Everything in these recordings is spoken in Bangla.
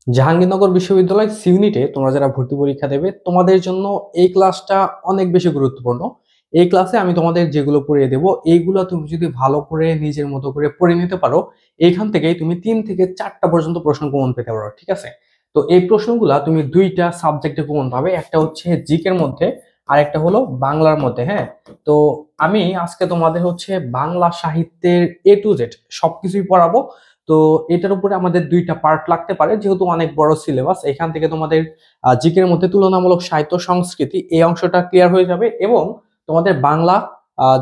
জাহাঙ্গীরনগর বিশ্ববিদ্যালয় সি ইউনিটে তোমরা যারা ভর্তি পরীক্ষা দেবে তোমাদের জন্য এই ক্লাসটা অনেক বেশি গুরুত্বপূর্ণ। এই ক্লাসে আমি তোমাদের যেগুলো পড়িয়ে দেবো এইগুলো তুমি যদি ভালো করে নিজের মতো করে পড়ে নিতে পারো, এইখান থেকেই তুমি 3 থেকে 4টা পর্যন্ত প্রশ্ন কমন পেতে পারো। ঠিক আছে, তো এই প্রশ্নগুলা তুমি দুইটা সাবজেক্টে কমন পাবে, একটা হচ্ছে জিকের মধ্যে আর একটা হলো বাংলার মধ্যে। হ্যাঁ, তো আমি আজকে তোমাদের হচ্ছে বাংলা সাহিত্যের A to Z সবকিছুই পড়াবো। তো এটার উপরে আমাদের দুইটা পার্ট লাগতে পারে, যেহেতু অনেক বড় সিলেবাস। এখান থেকে তোমাদের জিকের মধ্যে তুলনামূলক সাহিত্য সংস্কৃতি এই অংশটা ক্লিয়ার হয়ে যাবে, এবং তোমাদের বাংলা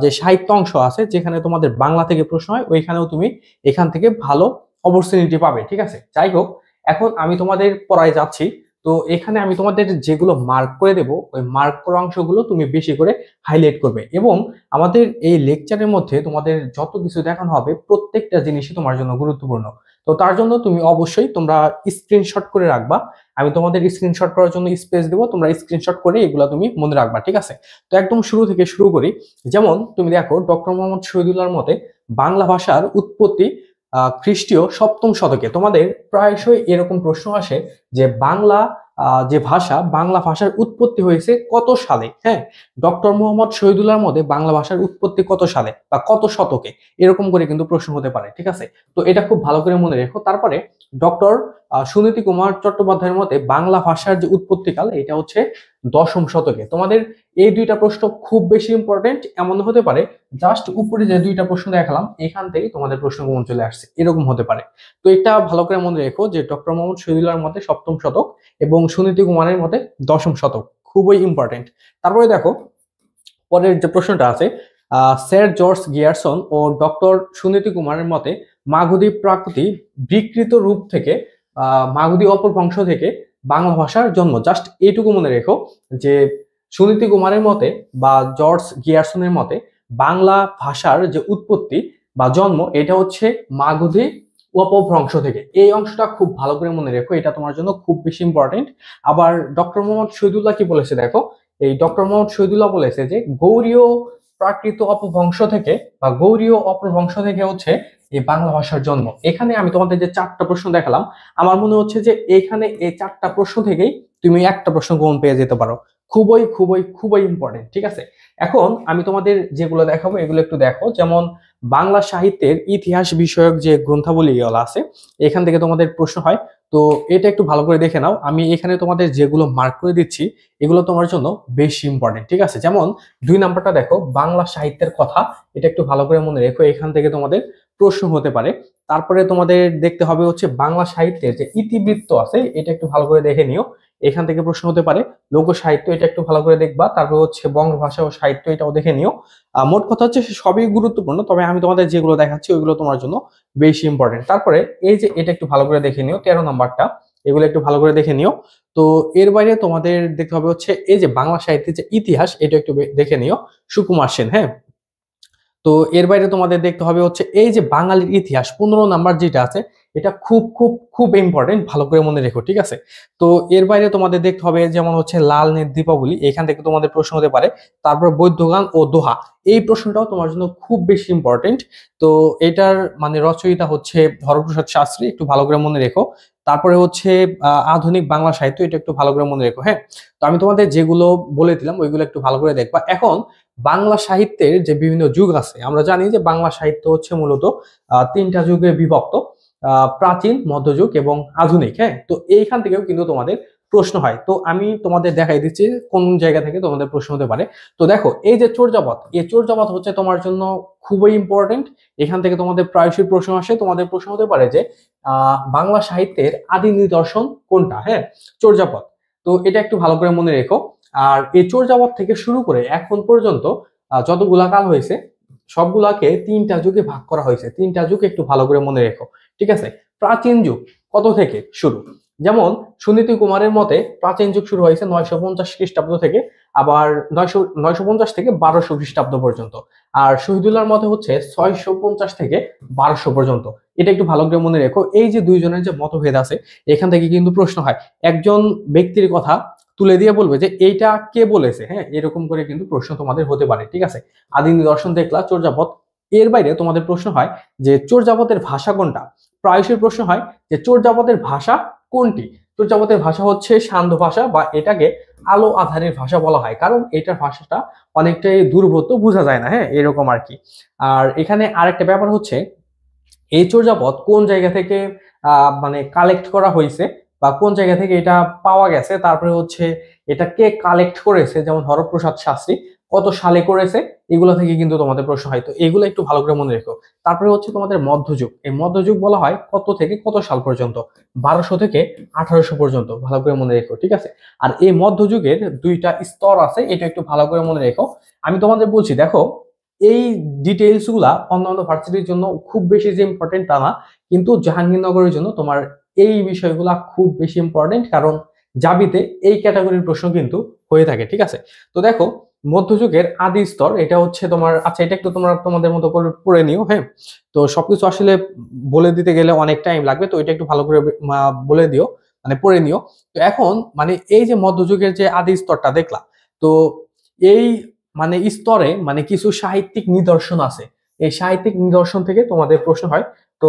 যে সাহিত্য অংশ আছে যেখানে তোমাদের বাংলা থেকে প্রশ্ন হয় ওইখানেও তুমি এখান থেকে ভালো অপরচুনিটি পাবে। ঠিক আছে, যাই হোক, এখন আমি তোমাদের পড়ায় যাচ্ছি। তো এখানে আমি তোমাদের যেগুলো মার্ক করে দেব ওই মার্ক করা অংশগুলো তুমি বেশি করে হাইলাইট করবে, এবং আমাদের এই লেকচারের মধ্যে তোমাদের যত কিছু দেখানো হবে প্রত্যেকটা জিনিসই তোমার জন্য গুরুত্বপূর্ণ। তো তার জন্য তুমি অবশ্যই তোমরা স্ক্রিনশট করে রাখবা। আমি তোমাদের স্ক্রিনশট করার জন্য স্পেস দেবো, তোমরা স্ক্রিনশট করে এগুলো তুমি মনে রাখবা। ঠিক আছে, তো একদম শুরু থেকে শুরু করি। যেমন তুমি দেখো, ডক্টর মোহাম্মদ শহীদুল্লাহর মতে বাংলা ভাষার উৎপত্তি খ্রিস্টীয় 7ম শতকে। তোমাদের প্রায়শই এরকম প্রশ্ন আসে যে বাংলা যে ভাষা, বাংলা ভাষার উৎপত্তি হয়েছে কত সালে। হ্যাঁ, ডক্টর মোহাম্মদ শহীদুল্লাহর মধ্যে বাংলা ভাষার উৎপত্তি কত সালে বা কত শতকে, এরকম করে কিন্তু প্রশ্ন হতে পারে। ঠিক আছে, তো এটা খুব ভালো করে মনে রেখো। তারপরে ডক্টর সুনীতি কুমার চট্টোপাধ্যায়ের মতে বাংলা ভাষার যে উৎপত্তিকাল এটা হচ্ছে 10ম শতকে। তোমাদের এই দুইটা প্রশ্ন খুব বেশি ইম্পর্টেন্ট। এমন হতে পারে জাস্ট উপরে যে দুইটা প্রশ্ন দেখালাম এখান থেকে তোমাদের প্রশ্ন কমন চলে আসছে, এরকম হতে পারে। তো এটা ভালো করে মনে রেখো যে ডক্টর মোহাম্মদ শহীদুল্লাহর মতে 7ম শতক এবং সুনীতি কুমারের মতে 10ম শতক, খুবই ইম্পর্টেন্ট। তারপরে দেখো, পরের যে প্রশ্নটা আছে, স্যার জর্জ গিয়ারসন ও ডক্টর সুনীতি কুমারের মতে মাগধী প্রাকৃতি বিকৃত রূপ থেকে মাগধী অপভ্রংশ থেকে বাংলা ভাষার জন্ম। জাস্ট এইটুকু মনে রেখো যে সুনীতি কুমারের মতে বা জর্জ গিয়ারসনের মতে বাংলা ভাষার যে উৎপত্তি বা জন্ম এটা হচ্ছে মাগধী অপভ্রংশ থেকে। এই অংশটা খুব ভালো করে মনে রেখো, এটা তোমার জন্য খুব বেশি ইম্পর্টেন্ট। আবার ডক্টর মোহাম্মদ শহীদুল্লাহ কি বলেছে দেখো, এই ডক্টর মোহাম্মদ শহীদুল্লাহ বলেছে যে গৌড়ীয় প্রাকৃত অপভ্রংশ থেকে বা গৌড়ীয় অপভ্রংশ থেকে হচ্ছে এই বাংলা ভাষার জন্ম। এখানে আমি তোমাদের যে 4টা প্রশ্ন দেখালাম, আমার মনে হচ্ছে যে এখানে এই 4টা প্রশ্ন থেকেই তুমি একটা প্রশ্ন কমন পেয়ে যেতে পারো। খুবই খুবই খুবই ইম্পর্টেন্ট। ঠিক আছে, এখন আমি তোমাদের যেগুলো দেখাবো এগুলো একটু দেখো। যেমন বাংলা সাহিত্যের ইতিহাস বিষয়ক যে গ্রন্থাবলী গুলো আছে এখান থেকে তোমাদের প্রশ্ন হয়। তো এটা একটু ভালো করে দেখে নাও, আমি এখানে তোমাদের যেগুলো মার্ক করে দিচ্ছি এগুলো তোমার জন্য বেশি ইম্পর্টেন্ট। ঠিক আছে, যেমন 2 নাম্বারটা দেখো, বাংলা সাহিত্যের কথা। এটা একটু ভালো করে মনে রেখো, এখান থেকে তোমাদের প্রশ্ন হতে পারে। তারপরে তোমাদের দেখতে হবে হচ্ছে বাংলা সাহিত্যের যে ইতিবৃত্ত আছে এটা একটু ভালো করে দেখে নিও, এখান থেকে প্রশ্ন হতে পারে। লোক সাহিত্য এটা একটু ভালো করে দেখবা। তারপর হচ্ছে বঙ্গভাষা ও সাহিত্য, এটাও দেখে নিও। মোট কথা হচ্ছে সবই গুরুত্বপূর্ণ, তবে আমি তোমাদের যেগুলো দেখাচ্ছি ওইগুলো তোমার জন্য বেশি ইম্পর্টেন্ট। তারপরে এই যে এটা একটু ভালো করে দেখে নিও, 13 নাম্বারটা, এগুলো একটু ভালো করে দেখে নিও। তো এর বাইরে তোমাদের দেখতে হবে হচ্ছে এই যে বাংলা সাহিত্যের যে ইতিহাস এটা একটু দেখে নিও, সুকুমার সেন। হ্যাঁ, তো এর বাইরে তোমাদের দেখতে হবে হচ্ছে এই যে বাঙালির ইতিহাস 15 নাম্বার যেটা আছে, এটা খুব খুব খুব ইম্পর্টেন্ট, ভালো করে মনে রেখো। ঠিক আছে, তো এর বাইরে তোমাদের দেখতে হবে যেমন হচ্ছে লাল নের দীপাবলি, এখান থেকে তোমাদের প্রশ্ন হতে পারে। তারপর বৈদ্যগান ও দোহা, এই প্রশ্নটাও তোমার জন্য খুব বেশি ইম্পর্টেন্ট। তো এটার মানে রচয়িতা হচ্ছে হরপ্রসাদ শাস্ত্রী, একটু ভালো করে মনে রেখো। তারপরে হচ্ছে আধুনিক বাংলা সাহিত্য, এটা একটু ভালো করে মনে রেখো। হ্যাঁ, তো আমি তোমাদের যেগুলো বলে দিলাম ওইগুলো একটু ভালো করে দেখবা। এখন বাংলা সাহিত্যের যে বিভিন্ন যুগ আছে, আমরা জানি যে বাংলা সাহিত্য হচ্ছে মূলত 3টা যুগে বিভক্ত, প্রাচীন, মধ্যযুগ এবং আধুনিক। হ্যাঁ, তো এইখান থেকেও কিন্তু তোমাদের প্রশ্ন হয়। তো আমি তোমাদের দেখাই দিচ্ছি কোন জায়গা থেকে তোমাদের প্রশ্ন হতে পারে। তো দেখো, এই যে চর্যাপদ, এই চর্যাপদ হচ্ছে তোমার জন্য খুবই ইম্পর্টেন্ট। এখান থেকে তোমাদের প্রায়শই প্রশ্ন আসে। তোমাদের প্রশ্ন হতে পারে যে বাংলা সাহিত্যের আদি নিদর্শন কোনটা। হ্যাঁ, চর্যাপদ। তো এটা একটু ভালো করে মনে রেখো। আর এই চর্যাপদ থেকে শুরু করে এখন পর্যন্ত যতগুলা কাল হয়েছে সবগুলাকে 3টা যুগে ভাগ করা হয়েছে। 3টা যুগ একটু ভালো করে মনে রেখো। ঠিক আছে, প্রাচীন যুগ কত থেকে শুরু, যেমন সুনীতি কুমারের মতে প্রাচীন যুগ শুরু হয়েছে 950 খ্রিস্টাব্দ থেকে, আবার 950 থেকে 1200 খ্রিস্টাব্দ পর্যন্ত। আর শহীদুল্লাহর মতে হচ্ছে 650 থেকে 1200 পর্যন্ত। এটা একটু ভালো করে মনে রেখো। এই যে দুইজনের যে মতভেদ আছে এখান থেকে কিন্তু প্রশ্ন হয়। একজন ব্যক্তির কথা তুলে দিয়ে বলবে যে এইটা কে বলেছে। হ্যাঁ, এরকম করে কিন্তু প্রশ্ন তোমাদের হতে পারে। ঠিক আছে, আদি নিদর্শন দেখলা, চর্যাপদ। এর বাইরে তোমাদের প্রশ্ন হয় যে চর্যাপদের ভাষা কোনটা। প্রায়শই প্রশ্ন হয় যে চর্যাপদের ভাষা কোনটি? চর্যাপদের ভাষা হচ্ছে সান্ধ্য ভাষা, বা এটাকে আলো আঁধারির ভাষা বলা হয়, কারণ এটার ভাষাটা অনেকটাই দুর্বোধ্য, বোঝা যায় না, হ্যাঁ, এরকম আর কি। আর এখানে আরেকটা ব্যাপার হচ্ছে, এই চর্যাপদ কোন জায়গা থেকে মানে কালেক্ট করা হয়েছে, বা কোন জায়গা থেকে এটা পাওয়া গেছে, তারপরে হচ্ছে এটা কে কালেক্ট করেছে, যেমন হরপ্রসাদ শাস্ত্রী কত সালে করেছে, এগুলো থেকে কিন্তু তোমাদের প্রশ্ন হয়। তো এগুলো একটু ভালো করে মনে রেখো। তারপরে হচ্ছে তোমাদের মধ্যযুগ। এই মধ্যযুগ বলা হয় কত থেকে কত সাল পর্যন্ত? 1200 থেকে 1800 পর্যন্ত, ভালো করে মনে রেখো, ঠিক আছে। আর এই মধ্যযুগের দুইটা স্তর আছে, এটা একটু ভালো করে মনে রেখো। আমি তোমাদের বলছি, দেখো, এই ডিটেইলস গুলা অন্যান্য ভার্সিটির জন্য খুব বেশি যে ইম্পর্টেন্ট তা না, কিন্তু জাহাঙ্গীরনগরের জন্য তোমার এই বিষয়গুলা খুব বেশি ইম্পর্টেন্ট, কারণ জাবিতে এই ক্যাটাগরির প্রশ্ন কিন্তু হয়ে থাকে, ঠিক আছে। তো দেখো, মধ্যযুগের আদি স্তর এটা হচ্ছে তোমার, আচ্ছা, এটা একটু তোমরা তোমাদের মতো করে পড়ে নিও, হ্যাঁ। তো সবকিছু আসলে বলে দিতে গেলে অনেক টাইম লাগবে, তো এটা একটু ভালো করে বলে দিও, মানে পড়ে নিও। তো এখন মানে এই যে মধ্যযুগের যে আদি স্তরটা দেখলা, তো এই মানে স্তরে মানে কিছু সাহিত্যিক নিদর্শন আছে। এই সাহিত্যিক নিদর্শন থেকে তোমাদের প্রশ্ন হয়। তো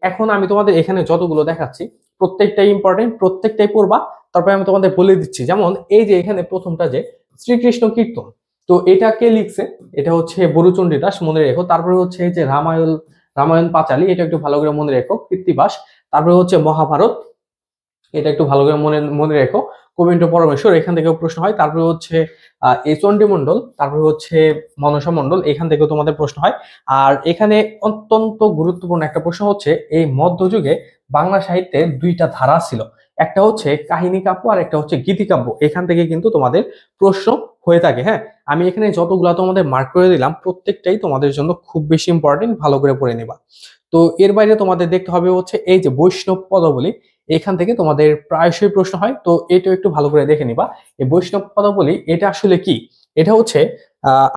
এখন আমি তোমাদের এখানে যতগুলো দেখাচ্ছি প্রত্যেকটাই ইম্পর্টেন্ট, প্রত্যেকটাই পড়বা। তারপরে আমি তোমাদের বলে দিচ্ছি, যেমন এই যে এখানে প্রথমটা যে শ্রীকৃষ্ণ কীর্তন, তো এটা কে লিখছে? এটা হচ্ছে বরুচণ্ডী দাস, মনে রেখো। তারপরে হচ্ছে এই যে রামায়ণ, রামায়ণ পাঁচালী, এটা একটু ভালো করে মনে রেখো, কৃত্তিবাস। তারপরে হচ্ছে মহাভারত, এটা একটু ভালো করে মনে মনে রেখো, কবীন্দ্র পরমেশ্বর, এখান থেকেও প্রশ্ন হয়। তারপরে হচ্ছে এই চণ্ডীমণ্ডল, তারপরে হচ্ছে মনসা মণ্ডল, এখান থেকেও তোমাদের প্রশ্ন হয়। আর এখানে অত্যন্ত গুরুত্বপূর্ণ একটা প্রশ্ন হচ্ছে, এই মধ্যযুগে বাংলা সাহিত্যের দুইটা ধারা ছিল, একটা হচ্ছে কাহিনী কাব্য আর একটা হচ্ছে গীতিকাব্য। এখান থেকে কিন্তু তোমাদের প্রশ্ন হয়ে থাকে, হ্যাঁ। আমি এখানে যতগুলা তোমাদের মার্ক করে দিলাম প্রত্যেকটাই তোমাদের জন্য খুব বেশি ইম্পর্টেন্ট, ভালো করে পড়ে নেবা। তো এর বাইরে তোমাদের দেখতে হবে হচ্ছে এই যে বৈষ্ণব পদাবলী, এখান থেকে তোমাদের প্রায়শই প্রশ্ন হয়, তো এটাও একটু ভালো করে দেখে নিবা। এই বৈষ্ণব পদাবলী এটা আসলে কি? এটা হচ্ছে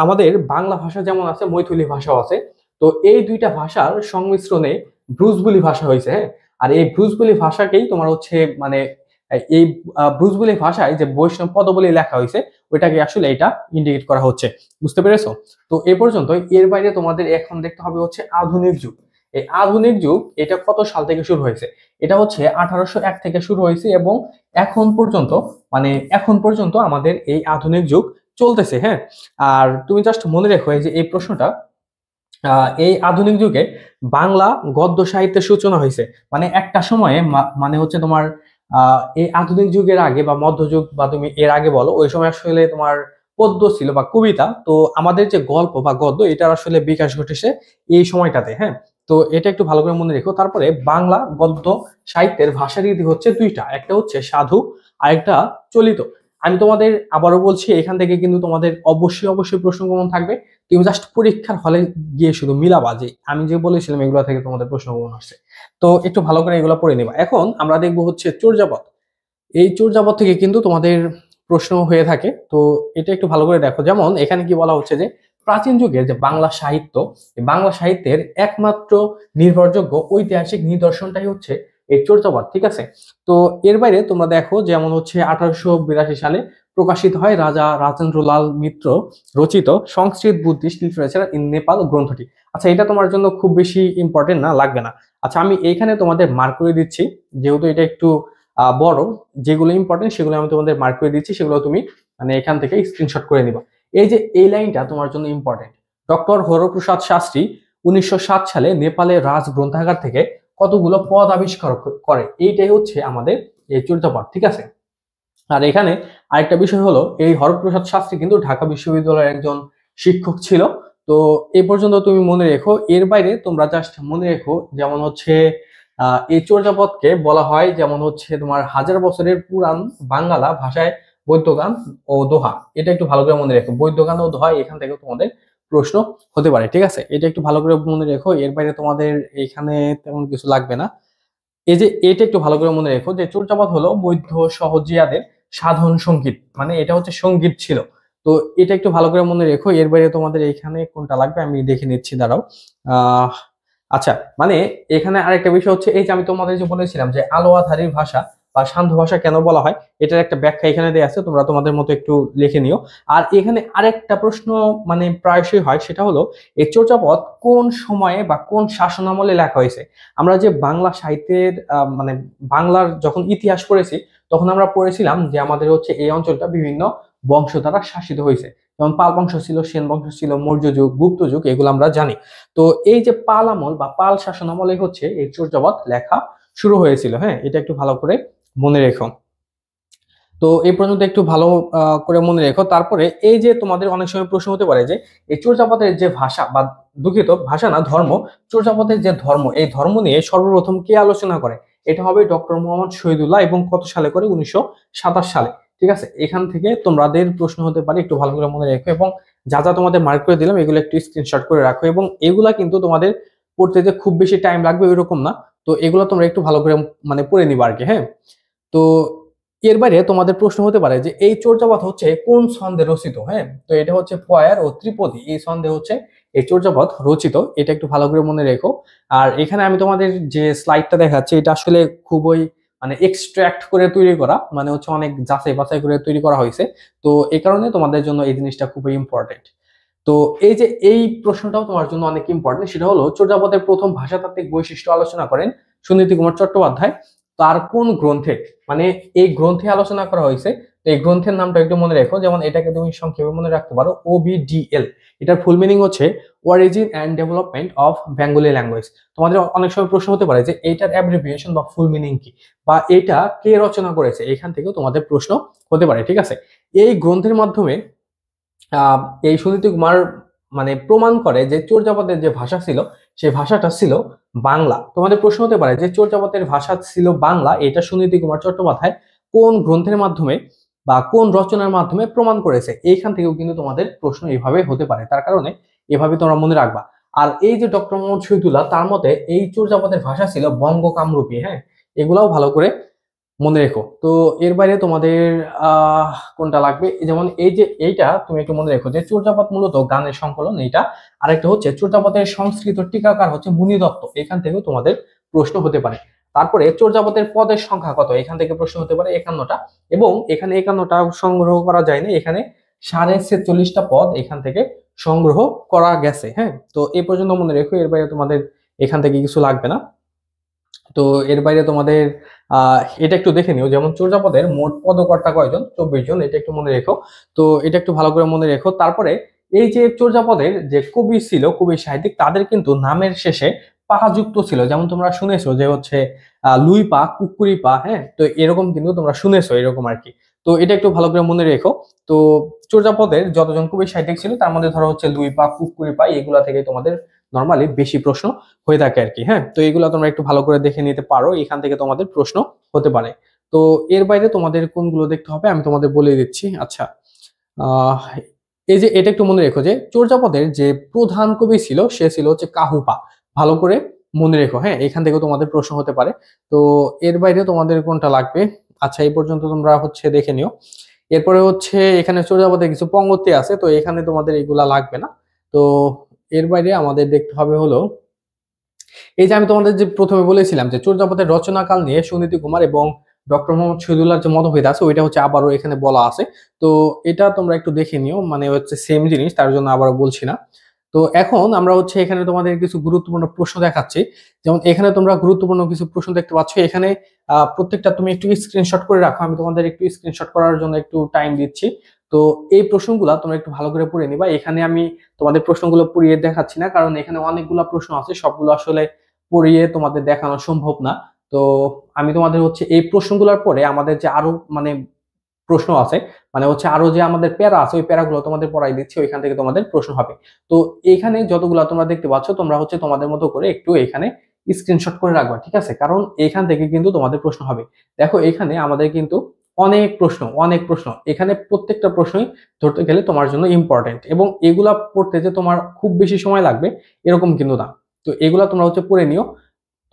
আমাদের বাংলা ভাষা যেমন আছে, মৈথিলি ভাষাও আছে। তো এই দুইটা ভাষার সংমিশ্রণে ব্রুজবুলি ভাষা হয়েছে, হ্যাঁ। আর এই ব্রুজবুলি ভাষাকেই তোমার হচ্ছে মানে এই ব্রুজবুলি ভাষায় যে বৈষ্ণব পদাবলী লেখা হয়েছে, ওইটাকে আসলে এটা ইন্ডিকেট করা হচ্ছে। বুঝতে পেরেছো? তো এ পর্যন্ত। এর বাইরে তোমাদের এখন দেখতে হবে হচ্ছে আধুনিক যুগ। এই আধুনিক যুগ এটা কত সাল থেকে শুরু হয়েছে? এটা হচ্ছে 1801 থেকে শুরু হয়েছে, এবং এখন পর্যন্ত মানে এখন পর্যন্ত আমাদের এই আধুনিক যুগ চলতেছে, হ্যাঁ। আর তুমি জাস্ট মনে রেখো এই যে এই প্রশ্নটা, এই আধুনিক যুগে বাংলা গদ্য সাহিত্যের সূচনা হয়েছে। মানে একটা সময়ে মানে হচ্ছে তোমার এই আধুনিক যুগের আগে বা মধ্যযুগ বা তুমি এর আগে বলো, ওই সময় আসলে তোমার পদ্য ছিল বা কবিতা। তো আমাদের যে গল্প বা গদ্য, এটার আসলে বিকাশ ঘটেছে এই সময়টাতে, হ্যাঁ। তো এটা একটু ভালো করে মনে রেখো। তারপরে বাংলা গদ্য সাহিত্যের ভাষা রীতি হচ্ছে দুইটা, একটা হচ্ছে সাধু আর একটা চলিত। আমি তোমাদের আবারও বলছি, এখান থেকে কিন্তু তোমাদের অবশ্যই অবশ্যই প্রশ্ন কমন থাকবে। তুমি জাস্ট পরীক্ষার হলে গিয়ে শুধু মিলাবা যে আমি যে বলেছিলাম এগুলো থেকে তোমাদের প্রশ্ন কমন আসছে। তো একটু ভালো করে এগুলো পড়ে নিবা। এখন আমরা দেখবো হচ্ছে চর্যাপদ। এই চর্যাপদ থেকে কিন্তু তোমাদের প্রশ্ন হয়ে থাকে, তো এটা একটু ভালো করে দেখো। যেমন এখানে কি বলা হচ্ছে যে প্রাচীন যুগের যে বাংলা সাহিত্য, এই বাংলা সাহিত্যের একমাত্র নির্ভরযোগ্য ঐতিহাসিক নিদর্শনটাই হচ্ছে এই চর্যাপদ, ঠিক আছে। তো এর বাইরে তোমরা দেখো, যেমন হচ্ছে 1882 সালে প্রকাশিত হয় রাজা রাজেন্দ্রলাল মিত্র রচিত সংস্কৃত বুদ্ধিস্ট লিটারেচার ইন নেপাল গ্রন্থটি। আচ্ছা, এটা তোমার জন্য খুব বেশি ইম্পর্টেন্ট না, লাগবে না। আচ্ছা, আমি এইখানে তোমাদের মার্ক করে দিচ্ছি, যেহেতু এটা একটু বড়, যেগুলো ইম্পর্টেন্ট সেগুলো আমি তোমাদের মার্ক করে দিচ্ছি, সেগুলো তুমি মানে এখান থেকে স্ক্রিনশট করে নিবা। এই যে এই লাইনটা তোমার জন্য ইম্পর্টেন্ট। ডক্টর হরপ্রসাদ শাস্ত্রী 1907 সালে নেপালের রাজ গ্রন্থাগার থেকে কতগুলো পদ আবিষ্কার করে, এইটাই হচ্ছে আমাদের এই চর্যাপদ, ঠিক আছে। আর এখানে আরেকটা বিষয় হলো, এই হরপ্রসাদ শাস্ত্রী কিন্তু ঢাকা বিশ্ববিদ্যালয়ের একজন শিক্ষক ছিল। তো এই পর্যন্ত তুমি মনে রেখো। এর বাইরে তোমরা জাস্ট মনে রেখো, যেমন হচ্ছে এই চর্যাপদকে বলা হয়, যেমন হচ্ছে তোমার হাজার বছরের পুরাণ বাঙ্গালা ভাষায় বৈদ্যগান ও দোহা। এটা একটু ভালো করে মনে রেখো, বৈদ্যগান ও দোহা, এখান থেকে তোমাদের প্রশ্ন হতে পারে, ঠিক আছে। এটা একটু ভালো করে মনে রেখো। এর বাইরে তোমাদের এখানে তেমন কিছু লাগবে না। এই যে এটা একটু ভালো করে মনে রেখো যে চর্যাপদ হলো বৈদ্য সহজিয়াদের সাধন সঙ্গীত, মানে এটা হচ্ছে সঙ্গীত ছিল। তো এটা একটু ভালো করে মনে রেখো। এর বাইরে তোমাদের এইখানে কোনটা লাগবে আমি দেখে নিচ্ছি, দাঁড়াও। আচ্ছা, মানে এখানে আরেকটা বিষয় হচ্ছে, এই যে আমি তোমাদের যে বলেছিলাম যে আলো আঁধারির ভাষা, বা শান্ত ভাষা কেন বলা হয়, এটার একটা ব্যাখ্যা এখানে দেওয়া আছে, তোমরা তোমাদের মতো একটু লিখে নিও। আর এখানে আরেকটা প্রশ্ন মানে প্রায়শই হয়, সেটা হলো এই চর্যাপদ কোন সময়ে বা কোন শাসনামলে লেখা হয়েছে। আমরা যে বাংলা সাহিত্যের মানে বাংলার যখন ইতিহাস পড়েছি, তখন আমরা পড়েছিলাম যে আমাদের হচ্ছে এই অঞ্চলটা বিভিন্ন বংশ দ্বারা শাসিত হয়েছে। যেমন পাল বংশ ছিল, সেন বংশ ছিল, মৌর্য যুগ, গুপ্ত যুগ, এগুলো আমরা জানি। তো এই যে পাল আমল বা পাল শাসন আমলে হচ্ছে এই চর্যাপদ লেখা শুরু হয়েছিল। হ্যাঁ, এটা একটু ভালো করে মনে রেখো। তো এই পর্যন্ত একটু ভালো করে মনে রেখো। তারপরে এই যে তোমাদের অনেক সময় প্রশ্ন হতে পারে যে এই চর্যাপদের যে ভাষা বা দুঃখিত ভাষা না, ধর্ম, চর্যাপদের যে ধর্ম, এই ধর্ম নিয়ে সর্বপ্রথম কে আলোচনা করে, এটা হবে ডক্টর মোহাম্মদ শহীদুল্লাহ, এবং কত সালে করে, 1927 সালে। ঠিক আছে, এখান থেকে তোমাদের প্রশ্ন হতে পারে, একটু ভালো করে মনে রেখো। এবং যা যা তোমাদের মার্ক করে দিলাম এগুলো একটু স্ক্রিনশট করে রাখো, এবং এগুলা কিন্তু তোমাদের পড়তে যে খুব বেশি টাইম লাগবে এরকম না। তো এগুলো তোমরা একটু ভালো করে মানে পড়ে নিবা আর কি। হ্যাঁ, তো এর বাইরে তোমাদের প্রশ্ন হতে পারে যে এই চর্যাপদ হচ্ছে কোন ছন্দে রচিত। হ্যাঁ, তো এটা হচ্ছে পয়ার ও ত্রিপদী, এই ছন্দে হচ্ছে এই চর্যাপদ রচিত, এটা একটু ভালো করে মনে রেখো। আর এখানে আমি তোমাদের যে স্লাইডটা দেখাচ্ছি, এটা আসলে খুবই মানে এক্সট্রাক্ট করে তৈরি করা, মানে হচ্ছে অনেক যাচাই বাছাই করে তৈরি করা হয়েছে। তো এই কারণে তোমাদের জন্য এই জিনিসটা খুবই ইম্পর্টেন্ট। তো এই যে এই প্রশ্নটাও তোমার জন্য অনেক ইম্পর্টেন্ট, সেটা হলো চর্যাপদের প্রথম ভাষাতাত্ত্বিক বৈশিষ্ট্য আলোচনা করেন সুনীতি কুমার চট্টোপাধ্যায়, তার কোন গ্রন্থে, মানে এই গ্রন্থে আলোচনা করা হয়েছে। তো এই গ্রন্থের নামটা একটু মনে রেখো, যেমন এটাকে তুমি সংক্ষেপে মনে রাখতে পারো OBDL। এটার ফুল মিনিং হচ্ছে origin and development of Bengali language. তোমাদের অনেক সময় প্রশ্ন হতে পারে যে এটার অ্যাব্রিভিয়েশন বা ফুল মিনিং কি, বা এটা কে রচনা করেছে, এখান থেকেও তোমাদের প্রশ্ন হতে পারে। ঠিক আছে, এই গ্রন্থের মাধ্যমে এই সুনীতি কুমার মানে প্রমাণ করে যে চর্যাপদের যে ভাষা ছিল, সেই ভাষাটা ছিল বাংলা। তোমাদের প্রশ্ন হতে পারে যে চর্যাপদের ভাষা ছিল বাংলা, এটা সুনীতি কুমার চট্টোপাধ্যায় কোন গ্রন্থের মাধ্যমে বা কোন রচনার মাধ্যমে প্রমাণ করেছে, এইখান থেকেও কিন্তু তোমাদের প্রশ্ন এইভাবে হতে পারে, তার কারণে এভাবে তোমরা মনে রাখবা। আর এই যে ডক্টর মোহাম্মদ শহীদুল্লাহ, তার মতে এই চর্যাপদের ভাষা ছিল বঙ্গ কামরূপী। হ্যাঁ, এগুলাও ভালো করে মনে রেখো। তো এর বাইরে তোমাদের কোনটা লাগবে, যেমন এই যে এইটা তুমি একটু মনে রেখো যে চর্যাপদ মূলত গানের সংকলন, এইটা। আরেকটা হচ্ছে চর্যাপদের সংস্কৃত টিকাকার হচ্ছে মুনি দত্ত, এখান থেকেও তোমাদের প্রশ্ন হতে পারে। তারপরে চর্যাপদের পদের সংখ্যা কত, এখান থেকে প্রশ্ন হতে পারে 51টা, এবং এখানে 51টা সংগ্রহ করা যায় না, এখানে 46.5টা পদ এখান থেকে সংগ্রহ করা গেছে। হ্যাঁ, তো এই পর্যন্ত মনে রেখো, এর বাইরে তোমাদের এখান থেকে কিছু লাগবে না। তো এর বাইরে তোমাদের এটা একটু দেখে নিও, যেমন চর্যাপদের মোট পদকর্তা কয়জন, 24 জন, এটা একটু মনে রেখো। তো এটা একটু ভালো করে মনে রেখো। তারপরে এই যে চর্যাপদের যে কবি ছিল, কবি সাহিত্যিক, তাদের কিন্তু নামের শেষে পা যুক্ত ছিল, যেমন তোমরা শুনেছো যে হচ্ছে লুই পা, কুকুরি পা। হ্যাঁ, তো এরকম কিন্তু তোমরা শুনেছো এরকম আর কি। তো এটা একটু ভালো করে মনে রেখো। তো চর্যাপদের যতজন কবি সাহিত্যিক ছিল, তার মধ্যে ধরো হচ্ছে লুই পা, কুকুরি পা, এগুলা থেকে তোমাদের নর্মালি বেশি প্রশ্ন হয়ে থাকে আর কি। হ্যাঁ, তো এগুলো তোমরা একটু ভালো করে দেখে নিতে পারো, এখান থেকে তোমাদের প্রশ্ন হতে পারে। তো এর বাইরে তোমাদের কোনগুলো দেখতে হবে আমি তোমাদের বলে দিচ্ছি। আচ্ছা, আহ এই যে এটা একটু মনে রেখো যে চর্যাপদের যে প্রধান কবি ছিল, সে ছিল হচ্ছে কাহুপা, ভালো করে মনে রেখো। হ্যাঁ, এখান থেকেও তোমাদের প্রশ্ন হতে পারে। তো এর বাইরে তোমাদের কোনটা লাগবে, আচ্ছা এই পর্যন্ত তোমরা হচ্ছে দেখে নিও। এরপরে হচ্ছে এখানে চর্যাপদের কিছু পঙ্গতি আছে, তো এখানে তোমাদের এগুলা লাগবে না। তো এর বাইরে আমাদের দেখতে হবে হলো এই যে আমি তোমাদের যে প্রথমে বলেছিলাম যে চর্যাপদের রচনাকাল নিয়ে সুনীতি কুমার এবং ডক্টর মোহাম্মদ শহীদুল্লাহর যে মতভেদ আছে, ওইটা হচ্ছে আবারও এখানে বলা আছে। তো এটা তোমরা একটু দেখে নিও, মানে হচ্ছে সেম জিনিস, তার জন্য আবারও বলছি না। তো এখন আমরা হচ্ছে এখানে তোমাদের কিছু গুরুত্বপূর্ণ প্রশ্ন দেখাচ্ছি। যেমন এখানে তোমরা গুরুত্বপূর্ণ কিছু প্রশ্ন দেখতে পাচ্ছ, এখানে প্রত্যেকটা তুমি একটু স্ক্রিনশট করে রাখো, আমি তোমাদের একটু স্ক্রিনশট করার জন্য একটু টাইম দিচ্ছি। তো এই প্রশ্নগুলো তোমরা একটু ভালো করে পড়ে নিবা। এখানে আমি তোমাদের প্রশ্নগুলো পড়িয়ে দেখাচ্ছি না, কারণ এখানে অনেকগুলো প্রশ্ন আছে, সবগুলো আসলে পড়িয়ে তোমাদের দেখানো সম্ভব না। তো আমি তোমাদের হচ্ছে এই প্রশ্নগুলোর পরে আমাদের যে আরো মানে প্রশ্ন আছে, মানে হচ্ছে আরো যে আমাদের প্যারা আছে, ওই প্যারাগুলো তোমাদের পড়াই দিচ্ছি, ওইখান থেকে তোমাদের প্রশ্ন হবে। তো এখানে যতগুলো তোমরা দেখতে পাচ্ছ, তোমরা হচ্ছে তোমাদের মতো করে একটু এখানে স্ক্রিনশট করে রাখবা। ঠিক আছে, কারণ এখান থেকে কিন্তু তোমাদের প্রশ্ন হবে। দেখো এখানে আমাদের কিন্তু অনেক প্রশ্ন এখানে, প্রত্যেকটা প্রশ্নই ধরতে গেলে তোমার জন্য ইম্পর্টেন্ট, এবং এগুলা পড়তে যে তোমার খুব বেশি সময় লাগবে এরকম কিন্তু না। তো এগুলা তোমরা হচ্ছে পড়ে নিও।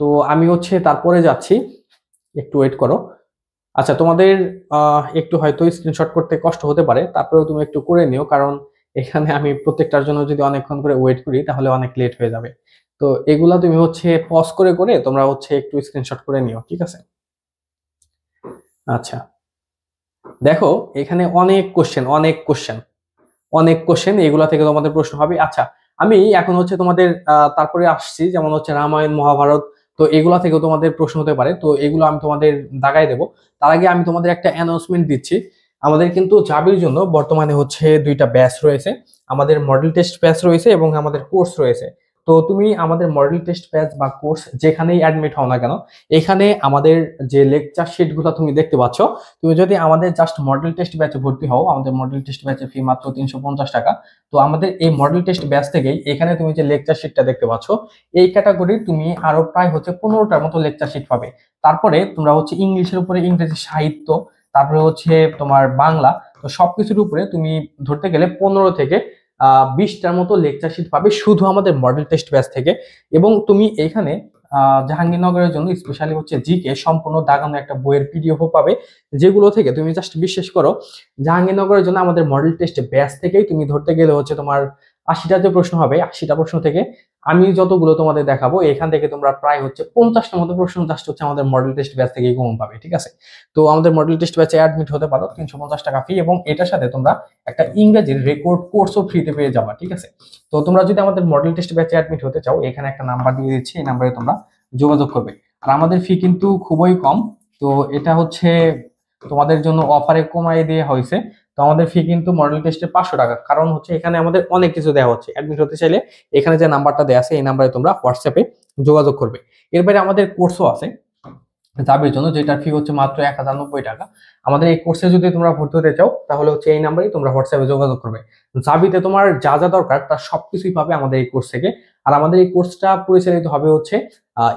তো আমি হচ্ছে তারপরে যাচ্ছি, একটু ওয়েট করো। আচ্ছা, তোমাদের একটু হয়তো স্ক্রিনশট করতে কষ্ট হতে পারে, তারপরেও তুমি একটু করে নিও, কারণ এখানে আমি প্রত্যেকটার জন্য যদি অনেকক্ষণ করে ওয়েট করি তাহলে অনেক লেট হয়ে যাবে। তো এগুলা তুমি হচ্ছে পজ করে করে তোমরা হচ্ছে একটু স্ক্রিনশট করে নিও। ঠিক আছে, আচ্ছা, দেখো এখানে অনেক কোশ্চেন এগুলা থেকে তোমাদের প্রশ্ন হবে। আচ্ছা, আমি এখন হচ্ছে তোমাদের তারপরে আসছি, যেমন হচ্ছে রামায়ণ মহাভারত, তো এগুলা থেকেও তোমাদের প্রশ্ন হতে পারে, তো এগুলো আমি তোমাদের দাগাই দেবো। তার আগে আমি তোমাদের একটা অ্যানাউন্সমেন্ট দিচ্ছি। আমাদের কিন্তু জাবির জন্য বর্তমানে হচ্ছে দুইটা ব্যাচ রয়েছে, আমাদের মডেল টেস্ট ব্যাচ রয়েছে এবং আমাদের কোর্স রয়েছে। তো তুমি আমাদের মডেল টেস্ট ব্যাচ বা কোর্স যেখানেই অ্যাডমিট হও না কেন, এখানে আমাদের যে লেকচার শিটগুলো তুমি দেখতে পাচ্ছ, তুমি যদি আমাদের জাস্ট মডেল টেস্ট ব্যাচে ভর্তি হও, আমাদের মডেল টেস্ট ব্যাচের ফি মাত্র 350 টাকা। তো আমাদের এই মডেল টেস্ট ব্যাচ থেকেই এখানে তুমি যে লেকচার শিটটা দেখতে পাচ্ছ, এই ক্যাটাগরির তুমি আরো প্রায় হচ্ছে 15টার মতো লেকচার শিট পাবে। তারপরে তোমরা হচ্ছে ইংলিশের উপরে ইংরেজি সাহিত্য, তারপরে হচ্ছে তোমার বাংলা, তো সবকিছুর উপরে তুমি ধরতে গেলে 15 থেকে 20টার মতো লেকচার শিট পাবে শুধু আমাদের মডেল টেস্ট ব্যাচ থেকে। এবং তুমি এখানে জাহাঙ্গীরনগরের জন্য স্পেশালি হচ্ছে জিকে সম্পূর্ণ দাগানো একটা বইয়ের পিডিএফও পাবে, যেগুলো থেকে তুমি জাস্ট বিশ্বাস করো, জাহাঙ্গীরনগরের জন্য আমাদের মডেল টেস্ট ব্যাচ থেকেই তুমি ধরতে গেলে হচ্ছে তোমার 80টা যে প্রশ্ন হবে, 80টা প্রশ্ন থেকে আমি যতগুলো তোমাদের দেখাবো এখান থেকে তোমরা প্রায় হচ্ছে 50টার মতো প্রশ্ন জাস্ট হচ্ছে আমাদের মডেল টেস্ট ব্যাচ থেকেই কমন পাবে, ঠিক আছে? তো আমাদের মডেল টেস্ট ব্যাচে অ্যাডমিট হতে পারো, 350 টাকা ফি, এবং এটার সাথে তোমরা একটা ইংরেজির রেকর্ড কোর্সও ফ্রিতে পেয়ে যাবা, ঠিক আছে? তো তোমরা যদি আমাদের মডেল টেস্ট ব্যাচে অ্যাডমিট হতে চাও, এখানে একটা নাম্বার দিয়ে দিচ্ছি, এই নাম্বারে তোমরা যোগাযোগ করবে। আর আমাদের ফি কিন্তু খুবই কম, তো এটা হচ্ছে তোমাদের জন্য অফারে কমাই দেওয়া হয়েছে। তো আমাদের ফি কিন্তু মডেল টেস্টে 500 টাকা, কারণ হচ্ছে এখানে আমাদের অনেক কিছু দেওয়া হচ্ছে। অ্যাডমিট হতে চাইলে এখানে যে নাম্বারটা দেওয়া আছে এই নাম্বারে তোমরা হোয়াটসঅ্যাপে যোগাযোগ করবে। এর বাইরে আমাদের কোর্সও আছে জাবির জন্য, যেটার ফি হচ্ছে মাত্র 1090 টাকা। আমাদের এই কোর্সে যদি তোমরা ভর্তি হতে চাও তাহলে হচ্ছে এই নাম্বারেই তোমরা হোয়াটসঅ্যাপে যোগাযোগ করবে। জাবিতে তোমার যা যা দরকার তার সবকিছুই পাবে আমাদের এই কোর্স থেকে। আর আমাদের এই কোর্সটা পরিচালিত হবে হচ্ছে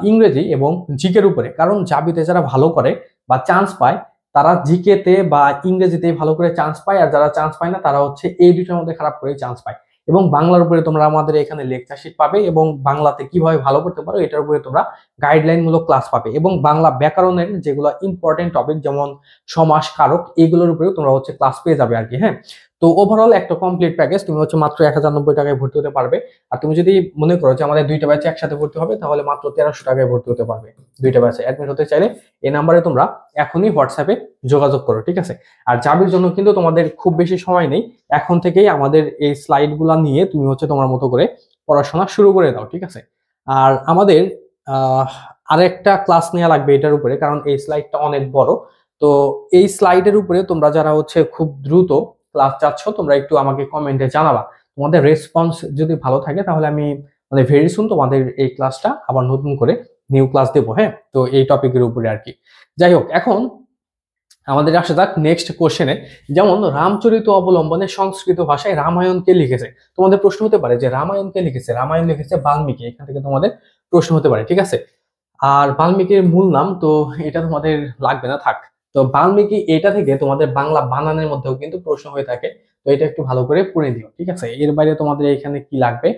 ইংরেজি এবং জিকের উপরে, কারণ জাবিতে যারা ভালো করে বা চান্স পায় তারা জিকেতে বা ইংরেজিতে ভালো করে চান্স পায়, আর যারা চান্স পায় না তারা হচ্ছে এই দুটোর মধ্যে খারাপ করে চান্স পায়। এবং বাংলার উপরে তোমরা আমাদের এখানে লেকচার শিট পাবে, এবং বাংলাতে কিভাবে ভালো করতে পারো এটার উপরে তোমরা গাইডলাইন মূলক ক্লাস পাবে, এবং বাংলা ব্যাকরণের যেগুলো ইম্পর্টেন্ট টপিক যেমন সমাস কারক এগুলোর উপরেও তোমরা হচ্ছে ক্লাস পেয়ে যাবে আর কি। হ্যাঁ, তো ওভারঅল একটা কমপ্লিট প্যাকেজ, তুমি হচ্ছে মাত্র 1090 টাকায় ভর্তি হতে পারবে। আর তুমি যদি মনে করো যে আমাদের দুইটা ব্যাচে একসাথে ভর্তি হবে, তাহলে মাত্র 1300 টাকায় ভর্তি হতে পারবে। দুইটা ব্যাচে অ্যাডমিট হতে চাইলে এই নাম্বারে তোমরা এখনই হোয়াটসঅ্যাপে যোগাযোগ করো, ঠিক আছে? আর জাবির জন্য কিন্তু তোমাদের খুব বেশি সময় নেই, এখন থেকেই আমাদের এই স্লাইড গুলা নিয়ে তুমি হচ্ছে তোমার মতো করে পড়াশোনা শুরু করে দাও, ঠিক আছে? আর আমাদের আহ আরেকটা ক্লাস নেওয়া লাগবে এটার উপরে, কারণ এই স্লাইডটা অনেক বড়। তো এই স্লাইডের উপরে তোমরা যারা হচ্ছে খুব দ্রুত ক্লাস চাচ্ছ, তোমরা একটু আমাকে কমেন্টে জানাবা। তোমাদের রেসপন্স যদি ভালো থাকে তাহলে আমি মানে ভেরি সুন তোমাদের এই ক্লাসটা আবার নতুন করে নিউ ক্লাস দেবো। হ্যাঁ, তো এই টপিকের উপরে আর কি। যাই হোক, এখন আমাদের আসা যাক নেক্সট কোশ্চেনে। যেমন রামচরিত অবলম্বনে সংস্কৃত ভাষায় রামায়ণকে লিখেছে, তোমাদের প্রশ্ন হতে পারে যে রামায়ণকে লিখেছে, রামায়ণ লিখেছে বাল্মীকি, এখান থেকে তোমাদের প্রশ্ন হতে পারে, ঠিক আছে? আর বাল্মীকির মূল নাম তো এটা তোমাদের লাগবে না, থাক। তো বাল্মীকি এটা থেকে তোমাদের বাংলা বানানের মধ্যেও কিন্তু প্রশ্ন হয়ে থাকে, তো এটা একটু ভালো করে পড়ে দিও, ঠিক আছে? এর বাইরে তোমাদের এখানে কি লাগবে?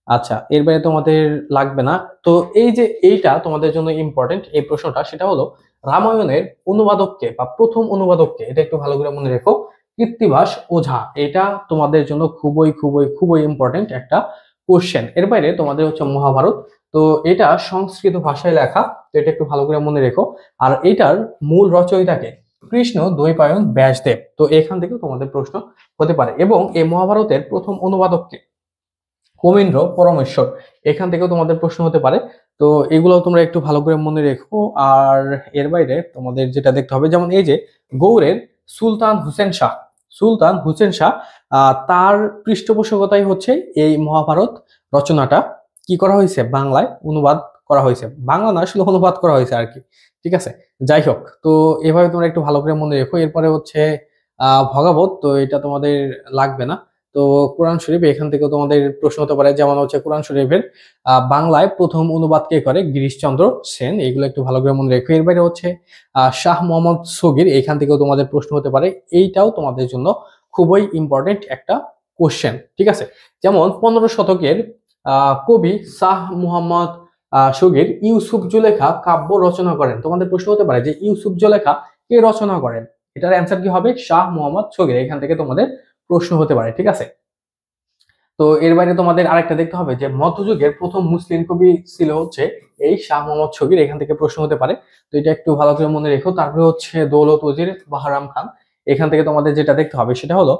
আচ্ছা, এর বাইরে তোমাদের লাগবে না। তো এই যে এইটা তোমাদের জন্য ইম্পর্টেন্ট এই প্রশ্নটা, সেটা হলো রামায়ণের অনুবাদককে বা প্রথম অনুবাদককে, এটা একটু ভালো করে মনে রেখো। কৃত্তিবাস ওঝা, এটা তোমাদের জন্য খুবই খুবই খুবই ইম্পর্টেন্ট একটা কোশ্চেন। এর বাইরে তোমাদের হচ্ছে মহাভারত, তো এটা সংস্কৃত ভাষায় লেখা, তো এটা একটু ভালো করে মনে রেখো। আর এটার মূল রচয়িতাকে কৃষ্ণ দ্বৈপায়ন ব্যাসদেব, তো এখান থেকে তোমাদের প্রশ্ন হতে পারে। এবং এই মহাভারতের প্রথম অনুবাদককে কবীন্দ্র পরমেশ্বর, এখান থেকেও তোমাদের প্রশ্ন হতে পারে। তো এগুলো তোমরা একটু ভালো করে মনে রেখো। আর এর বাইরে তোমাদের যেটা দেখতে হবে, যেমন এই যে গৌড়ের সুলতান হুসেন শাহ, সুলতান হুসেন শাহ তার পৃষ্ঠপোষকতায় হচ্ছে এই মহাভারত রচনাটা কি করা হয়েছে, বাংলায় অনুবাদ করা হয়েছে। বাংলা না, আসলে অনুবাদ করা হয়েছে আর কি, ঠিক আছে? যাই হোক, তো এভাবে তোমরা একটু ভালো করে মনে রেখো। এরপরে হচ্ছে ভগবত, তো এটা তোমাদের লাগবে না। তো কোরআন শরীফ, এখান থেকে তোমাদের প্রশ্ন হতে পারে, যেমন হচ্ছে কোরআন শরীফের বাংলায় প্রথম অনুবাদ কে করে, গিরিশচন্দ্র সেন, এগুলো একটু ভালো করে মনে রেখো। এর বাইরে হচ্ছে শাহ মোহাম্মদ সগির, এখান থেকেও তোমাদের প্রশ্ন হতে পারে, এইটাও তোমাদের জন্য খুবই ইম্পর্টেন্ট একটা কোশ্চেন, ঠিক আছে? যেমন 15 শতকের কবি শাহ মোহাম্মদ সগির ইউসুফ জুলেখা কাব্য রচনা করেন, তোমাদের প্রশ্ন হতে পারে যে ইউসুফ জুলেখা কে রচনা করেন, এটার অ্যান্সার কি হবে? শাহ মোহাম্মদ সগির, এখান থেকে তোমাদের প্রশ্ন হতে পারে, ঠিক আছে? তো এর বাইরে তোমাদের আরেকটা দেখতে হবে যে মধ্যযুগের প্রথম মুসলিম কবি ছিল হচ্ছে এই শাহ মোহাম্মদ শবীর, এখান থেকে প্রশ্ন হতে পারে। তো এটা একটু ভালো করে মনে রেখো। তারপরে হচ্ছে দৌলত উজির বাহরাম খান, এখান থেকে তোমাদের যেটা দেখতে হবে সেটা হলো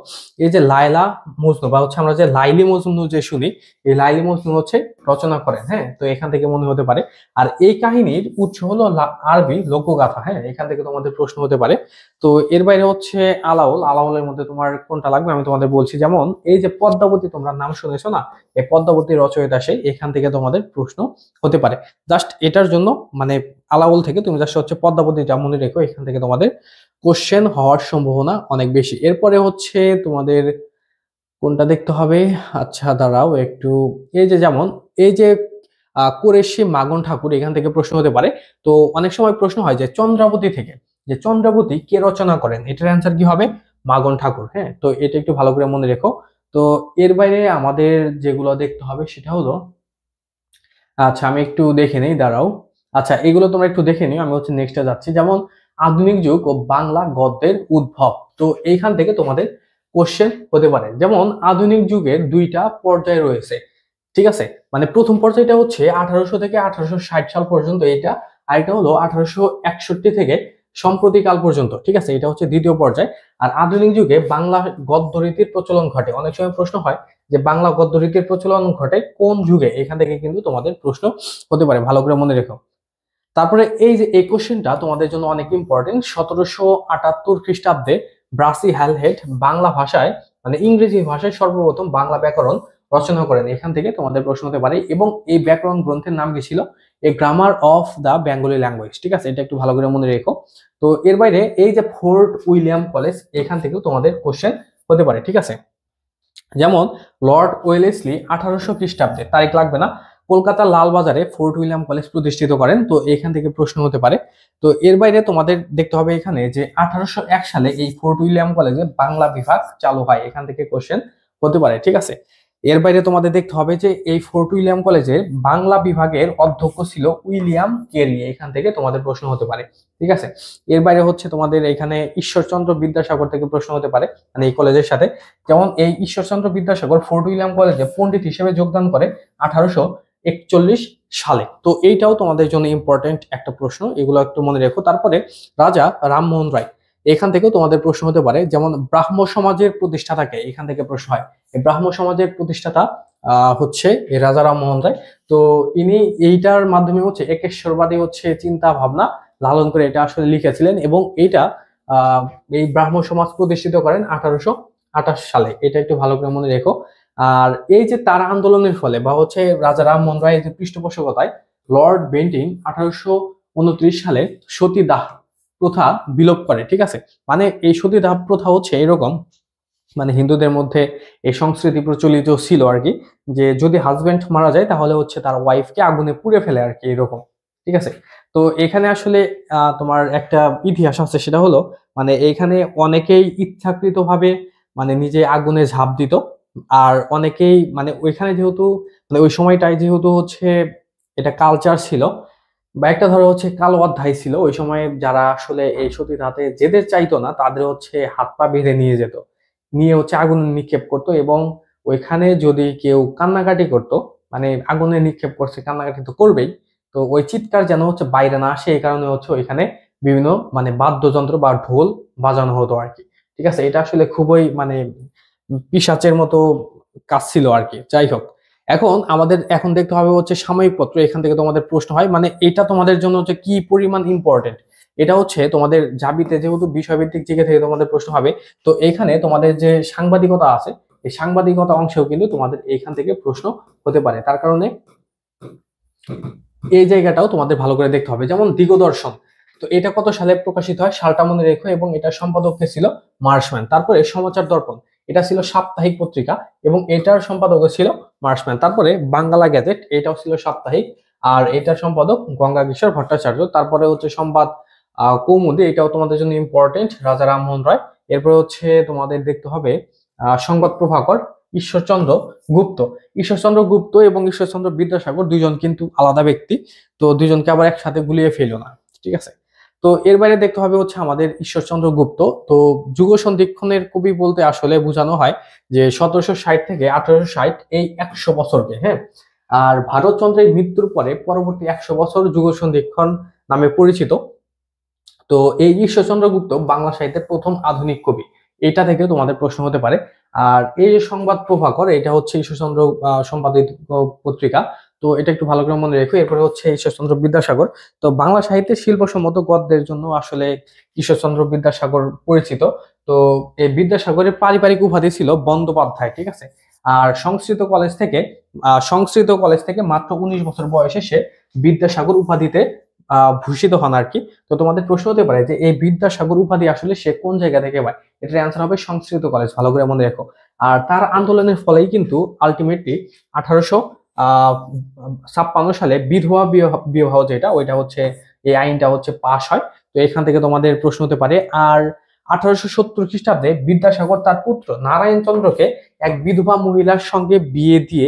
এই যে লায়লা মজনু বা হচ্ছে আমরা যে লাইলি মজনু যে শুনি, এই লাইলি মজনু হচ্ছে রচনা করেন। হ্যাঁ, তো এখান থেকে মনে হতে পারে। আর এই কাহিনীর উৎস হলো আরবি লোকগাথা। হ্যাঁ, এখান থেকে তোমাদের প্রশ্ন হতে পারে। তো এর বাইরে হচ্ছে আলাউল, আলাউলের মধ্যে তোমার কোনটা লাগবে আমি তোমাদের বলছি। যেমন এই যে পদ্মাবতী, তোমরা নাম শুনেছো না, এই পদ্মাবতী রচয়িতা সে, এখান থেকে তোমাদের প্রশ্ন হতে পারে। জাস্ট এটার জন্য মানে আলাউল থেকে তুমি জাস্ট হচ্ছে পদ্মাবতীটা মনে রেখো, এখান থেকে তোমাদের কোশ্চেন হওয়ার সম্ভাবনা অনেক বেশি। এরপরে হচ্ছে তোমাদের কোনটা দেখতে হবে, আচ্ছা দাঁড়াও একটু, এই যে যেমন এই যে কুরেশি মাগন ঠাকুর, এখান থেকে প্রশ্ন হতে পারে। তো অনেক সময় প্রশ্ন হয় যে চন্দ্রাবতী থেকে, যে চন্দ্রাবতী কে রচনা করেন, এটার অ্যান্সার কি হবে, মাগন ঠাকুর। হ্যাঁ, তো এটা একটু ভালো করে মনে রেখো। তো এর বাইরে আমাদের যেগুলো দেখতে হবে সেটা হলো, আচ্ছা আমি একটু দেখে নেই, দাঁড়াও। আচ্ছা এগুলো তোমরা একটু দেখে নিও, আমি হচ্ছে নেক্সটে যাচ্ছি। যেমন আধুনিক যুগ ও বাংলা গদ্যের উদ্ভব, তো এইখান থেকে তোমাদের কোশ্চেন হতে পারে। যেমন আধুনিক যুগের দুইটা পর্যায় রয়েছে, ঠিক আছে। মানে প্রথম পর্যায়টা হচ্ছে 1800 থেকে 1860 সাল পর্যন্ত এটা, আর এটা হলো 1861 থেকে সম্প্রতিকাল পর্যন্ত, ঠিক আছে। এটা হচ্ছে দ্বিতীয় পর্যায়। আর আধুনিক যুগে বাংলা গদ্য রীতির প্রচলন ঘটে। অনেক সময় প্রশ্ন হয় যে বাংলা গদ্য রীতির প্রচলন ঘটে কোন যুগে, এখান থেকে কিন্তু তোমাদের প্রশ্ন হতে পারে, ভালো করে মনে রেখো। তারপরে এই যে এই কোশ্চেনটা তোমাদের জন্য অনেক ইম্পর্টেন্ট, 1778 খ্রিস্টাব্দে ব্রাসি হ্যালহেড বাংলা ভাষায় মানে ইংরেজি ভাষায় সর্বপ্রথম বাংলা ব্যাকরণ রচনা করেন, এখান থেকে তোমাদের প্রশ্ন হতে পারে। এবং এই ব্যাকরণ গ্রন্থের নাম কি ছিল, a grammar of the Bengali language, ঠিক আছে, এটা একটু ভালো করে মনে রেখো। তো এর বাইরে এই যে ফোর্ট উইলিয়াম কলেজ, এখান থেকেও তোমাদের কোশ্চেন হতে পারে, ঠিক আছে। যেমন লর্ড ওয়েলেসলি 1800 খ্রিস্টাব্দে, তারিখ লাগবে না, কলকাতার লালবাজারে ফোর্ট উইলিয়াম কলেজ প্রতিষ্ঠিত করেন, তো এখান থেকে প্রশ্ন হতে পারে। তো এর বাইরে তোমাদের দেখতে হবে এখানে যে 1801 সালে এই ফোর্ট উইলিয়াম কলেজে বাংলা বিভাগ চালু হয়, এখান থেকে কোশ্চেন হতে পারে, ঠিক আছে। এর বাইরে তোমাদের দেখতে হবে যে এই ফোর্ট উইলিয়াম কলেজের বাংলা বিভাগের অধ্যক্ষ ছিল উইলিয়াম কেরি, এখান থেকে তোমাদের প্রশ্ন হতে পারে, ঠিক আছে। এর বাইরে হচ্ছে তোমাদের এখানে ঈশ্বরচন্দ্র বিদ্যাসাগর থেকে প্রশ্ন হতে পারে, মানে এই কলেজের সাথে। যেমন এই ঈশ্বরচন্দ্র বিদ্যাসাগর ফোর্ট উইলিয়াম কলেজে পণ্ডিত হিসেবে যোগদান করে 1841 সালে, তো এইটাও তোমাদের জন্য ইম্পর্টেন্ট একটা প্রশ্ন, এগুলো একটু মনে রেখো। তারপরে রাজা রামমোহন রায়, এখান থেকেও তোমাদের প্রশ্ন হতে পারে। যেমন ব্রাহ্ম সমাজের প্রতিষ্ঠাতাকে, এখান থেকে প্রশ্ন হয়। এই ব্রাহ্ম সমাজের প্রতিষ্ঠাতা হচ্ছে এই রাজা রামমোহন রায়। তো ইনি এইটার মাধ্যমে হচ্ছে একেশ্বরবাদী হচ্ছে চিন্তা ভাবনা লালন করে এটা আসলে লিখেছিলেন, এবং এইটা এই ব্রাহ্ম সমাজ প্রতিষ্ঠিত করেন 1828 সালে, এটা একটু ভালো করে মনে রেখো। আর এই যে তারা আন্দোলনের ফলে বা হচ্ছে রাজা রামমোহন রায় যে পৃষ্ঠপোষকতায় লর্ড বেন্টিং 1829 সালে সতীদাহ প্রথা বিলোপ করে, ঠিক আছে। মানে এই সতীদাহ প্রথা হচ্ছে এরকম, মানে হিন্দুদের মধ্যে এই সংস্কৃতি প্রচলিত ছিল আর কি, যে যদি হাজবেন্ড মারা যায় তাহলে হচ্ছে তার ওয়াইফকে আগুনে পুড়ে ফেলে আর কি, এরকম, ঠিক আছে। তো এখানে আসলে তোমার একটা ইতিহাস আছে, সেটা হলো মানে এইখানে অনেকেই ইচ্ছাকৃতভাবে মানে নিজে আগুনে ঝাঁপ দিত। আর অনেকেই মানে ওইখানে যেহেতু মানে ওই সময়টায় যেহেতু হচ্ছে এটা কালচার ছিল বা একটা ধরো হচ্ছে কালো অধ্যায় ছিল, ওই সময় যারা আসলে এই সতীদাহতে যেতে চাইতো না তাদের হচ্ছে হাত পা বেঁধে নিয়ে যেত, নিয়ে হচ্ছে আগুনে নিক্ষেপ করতো। এবং ওইখানে যদি কেউ কান্নাকাটি করতো, মানে আগুনে নিক্ষেপ করছে কান্নাকাটি তো করবেই, তো ওই চিৎকার যেন হচ্ছে বাইরে না আসে, এই কারণে হচ্ছে ওইখানে বিভিন্ন মানে বাদ্যযন্ত্র বা ঢোল বাজানো হতো আর কি, ঠিক আছে। এটা আসলে খুবই মানে পিশাচের মতো কাজ ছিল আর কি। যাই হোক, এখন আমাদের এখন দেখতে হবে হচ্ছে সাময়িক পত্র, এখান থেকে তোমাদের প্রশ্ন হয়, মানে এটা তোমাদের জন্য হচ্ছে কি পরিমাণ ইম্পর্টেন্ট। এটা হচ্ছে তোমাদের জাবিতে যেহেতু বিষয়ভিত্তিক জিকে থেকে তোমাদের প্রশ্ন হবে, তো এখানে তোমাদের যে সাংবাদিকতা আছে, এই সাংবাদিকতা অংশেও কিন্তু তোমাদের এইখান থেকে প্রশ্ন হতে পারে। তার কারণে এই জায়গাটাও তোমাদের ভালো করে দেখতে হবে। যেমন দিগদর্শন, তো এটা কত সালে প্রকাশিত হয়, সালটা মনে রেখো, এবং এটার সম্পাদক কে ছিল মার্শম্যান। তারপরে সমাচার দর্পণ, এটা ছিল সাপ্তাহিক পত্রিকা এবং এটার সম্পাদক ছিল মার্শম্যান। তারপরে বাংলা গ্যাজেট, এটাও ছিল সাপ্তাহিক, আর এটার সম্পাদক গঙ্গা কিশোর ভট্টাচার্য। তারপরে হচ্ছে সংবাদ কৌমুদী, এটাও তোমাদের জন্য ইম্পর্টেন্ট, রাজা রামমোহন রায়। এরপরে হচ্ছে তোমাদের দেখতে হবে সংবাদ প্রভাকর ঈশ্বরচন্দ্র গুপ্ত। ঈশ্বরচন্দ্র গুপ্ত এবং ঈশ্বরচন্দ্র বিদ্যাসাগর দুইজন কিন্তু আলাদা ব্যক্তি, তো দুইজনকে আবার একসাথে গুলিয়ে ফেলো না, ঠিক আছে। তো এর বাইরে দেখতে হবে হচ্ছে আমাদের ঈশ্বরচন্দ্র গুপ্ত। তো যুগ সন্ধিক্ষণের কবি বলতে আসলে বোঝানো হয় যে 1760 থেকে 1860 এই 100 বছরকে, হ্যাঁ। আর ভারতচন্দ্রের মৃত্যুর পরে পরবর্তী 100 বছর যুগ সন্ধিক্ষণ নামে পরিচিত। তো এই ঈশ্বরচন্দ্র গুপ্ত বাংলা সাহিত্যের প্রথম আধুনিক কবি, এটা থেকে তোমাদের প্রশ্ন হতে পারে। আর এই যে সংবাদ প্রভাকর, এটা হচ্ছে ঈশ্বরচন্দ্র সম্পাদিত পত্রিকা। তো এটা একটু ভালো করে মনে রেখো। এরপরে হচ্ছে ঈশ্বরচন্দ্র বিদ্যাসাগর। তো বাংলা সাহিত্যের শিল্পসম্মত গদ্যের জন্য আসলে ঈশ্বরচন্দ্র বিদ্যাসাগর পরিচিত। তো এই বিদ্যাসাগরের পারিবারিক উপাধি ছিল বন্দ্যোপাধ্যায়, ঠিক আছে। আর সংস্কৃত কলেজ থেকে মাত্র 19 বছর বয়সে সে বিদ্যাসাগর উপাধিতে ভূষিত হন আর কি। তো তোমাদের প্রশ্ন হতে পারে যে এই বিদ্যাসাগর উপাধি আসলে সে কোন জায়গা থেকে পায়। এটার অ্যান্সার হবে সংস্কৃত কলেজ, ভালো করে মনে রাখো। আর তার আন্দোলনের ফলেই কিন্তু আলটিমেটলি 1856 সালে বিধবা বিবাহ যেটা, ওইটা হচ্ছে, এই আইনটা হচ্ছে পাশ হয়। তো এখান থেকে তোমাদের প্রশ্ন হতে পারে। আর 1870 খ্রিস্টাব্দে বিদ্যাসাগর তার পুত্র নারায়ণ চন্দ্রকে এক বিধবা মহিলার সঙ্গে বিয়ে দিয়ে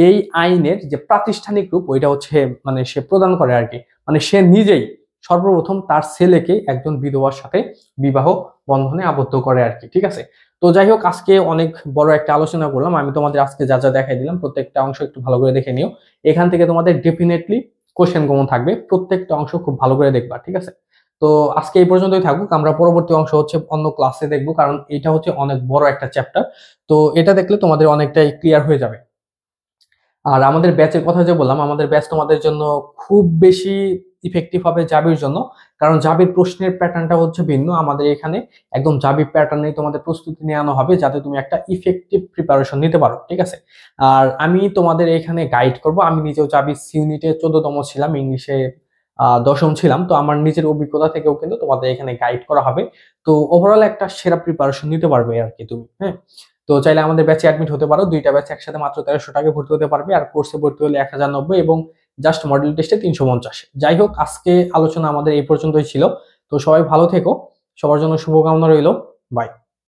এই আইনের যে প্রাতিষ্ঠানিক রূপ, ওইটা হচ্ছে মানে সে প্রদান করে আর কি। মানে সে নিজেই সর্বপ্রথম তার ছেলেকে একজন বিধবার সাথে বিবাহ বন্ধনে আবদ্ধ করে আর কি, ঠিক আছে। তো যাই হোক, আজকে অনেক বড় একটা আলোচনা করলাম। আমি তোমাদের আজকে যা যা দেখাই দিলাম প্রত্যেকটা অংশ একটু ভালো করে দেখে নিও। এখান থেকে তোমাদের ডেফিনেটলি কোশ্চেন কমন থাকবে, প্রত্যেকটা অংশ খুব ভালো করে দেখবা, ঠিক আছে। তো আজকে এই পর্যন্তই থাকুক, আমরা পরবর্তী অংশ হচ্ছে অন্য ক্লাসে দেখবো, কারণ এটা হচ্ছে অনেক বড় একটা চ্যাপ্টার। তো এটা দেখলে তোমাদের অনেকটাই ক্লিয়ার হয়ে যাবে। আর আমাদের ব্যাচের কথা যে বললাম, আমাদের ব্যাচ তোমাদের জন্য খুব বেশি ইফেক্টিভ হবে জাবির জন্য, কারণ জাবির প্রশ্নের প্যাটার্নটা হচ্ছে ভিন্ন। আমাদের এখানে একদম জাবি প্যাটার্নে তোমাদের প্রস্তুতি নেওয়ানো হবে, যাতে তুমি একটা ইফেক্টিভ প্রিপারেশন নিতে পারো, ঠিক আছে। আর আমি তোমাদের এখানে গাইড করব। আমি নিজেও জাবি ইউনিটে 14তম ছিলাম, ইংলিশে 10ম ছিলাম। তো আমার নিজের অভিজ্ঞতা থেকেও কিন্তু তোমাদের এখানে গাইড করা হবে। তো ওভারঅল একটা সেরা প্রিপারেশন নিতে পারবে আর কি তুমি, হ্যাঁ। তো চাইলে আমাদের ব্যাচে অ্যাডমিট হতে পারো, দুইটা ব্যাচ একসাথে মাত্র 1300 টাকা ভর্তি হতে পারবে। আর কোর্সে ভর্তি হলে 1090 এবং জাস্ট মডেল টেস্টে 350। যাই হোক, আজকে আলোচনা আমাদের এই পর্যন্তই ছিল। তো সবাই ভালো থেকো, সবার জন্য শুভকামনা রইল। বাই।